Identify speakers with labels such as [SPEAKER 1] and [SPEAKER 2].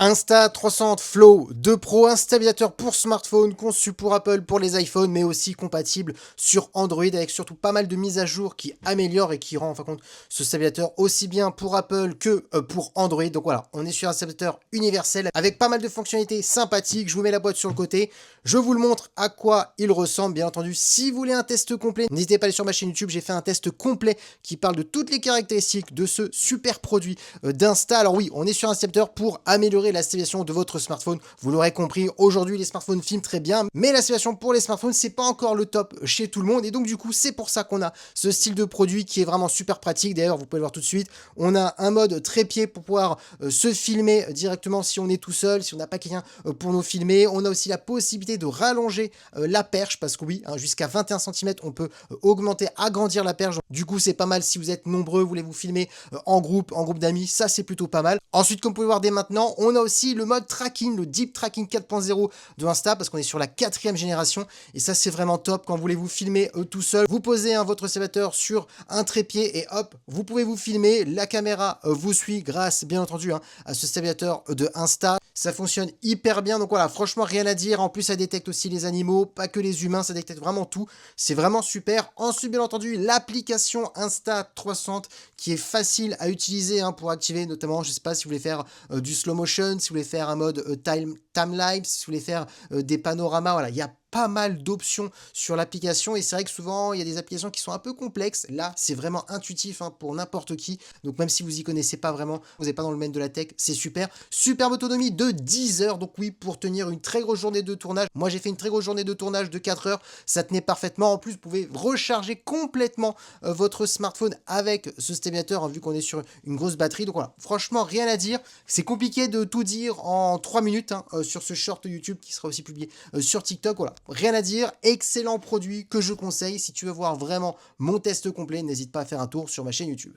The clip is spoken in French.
[SPEAKER 1] Insta360 Flow 2 Pro, un stabilisateur pour smartphone conçu pour Apple, pour les iPhones, mais aussi compatible sur Android, avec surtout pas mal de mises à jour qui améliorent et qui rend en fin de compte ce stabilisateur aussi bien pour Apple que pour Android. Donc voilà, on est sur un stabilisateur universel avec pas mal de fonctionnalités sympathiques. Je vous mets la boîte sur le côté, je vous le montre à quoi il ressemble. Bien entendu, si vous voulez un test complet, n'hésitez pas à aller sur ma chaîne YouTube, j'ai fait un test complet qui parle de toutes les caractéristiques de ce super produit d'Insta. Alors oui, on est sur un stabilisateur pour améliorer la stabilisation de votre smartphone. Vous l'aurez compris, aujourd'hui les smartphones filment très bien, mais la stabilisation pour les smartphones, c'est pas encore le top chez tout le monde, et donc du coup c'est pour ça qu'on a ce style de produit qui est vraiment super pratique. D'ailleurs, vous pouvez le voir tout de suite, on a un mode trépied pour pouvoir se filmer directement si on est tout seul, si on n'a pas quelqu'un pour nous filmer. On a aussi la possibilité de rallonger la perche, parce que oui, jusqu'à 21 cm, on peut augmenter, agrandir la perche. Du coup, c'est pas mal si vous êtes nombreux, vous voulez vous filmer en groupe d'amis, ça c'est plutôt pas mal. Ensuite, comme vous pouvez voir dès maintenant, on a aussi le mode tracking, le Deep Tracking 4.0 de Insta, parce qu'on est sur la 4e génération, et ça c'est vraiment top. Quand vous voulez vous filmer tout seul, vous posez votre stabilisateur sur un trépied et hop, vous pouvez vous filmer, la caméra vous suit grâce bien entendu à ce stabilisateur de Insta. Ça fonctionne hyper bien, donc voilà, franchement rien à dire. En plus, ça détecte aussi les animaux, pas que les humains, ça détecte vraiment tout. C'est vraiment super. Ensuite, bien entendu, l'application Insta360 qui est facile à utiliser pour activer, notamment, je sais pas si vous voulez faire du slow motion, si vous voulez faire un mode time-lapse, si vous voulez faire des panoramas, voilà, il y a pas mal d'options sur l'application, et c'est vrai que souvent il y a des applications qui sont un peu complexes. Là c'est vraiment intuitif pour n'importe qui, donc même si vous y connaissez pas vraiment, vous n'êtes pas dans le domaine de la tech, c'est super. Superbe autonomie de 10 heures, donc oui, pour tenir une très grosse journée de tournage. Moi j'ai fait une très grosse journée de tournage de 4 heures, ça tenait parfaitement. En plus vous pouvez recharger complètement votre smartphone avec ce stabilisateur, vu qu'on est sur une grosse batterie. Donc voilà, franchement rien à dire. C'est compliqué de tout dire en 3 minutes sur ce short YouTube qui sera aussi publié sur TikTok. Voilà, rien à dire, excellent produit que je conseille. Si tu veux voir vraiment mon test complet, n'hésite pas à faire un tour sur ma chaîne YouTube.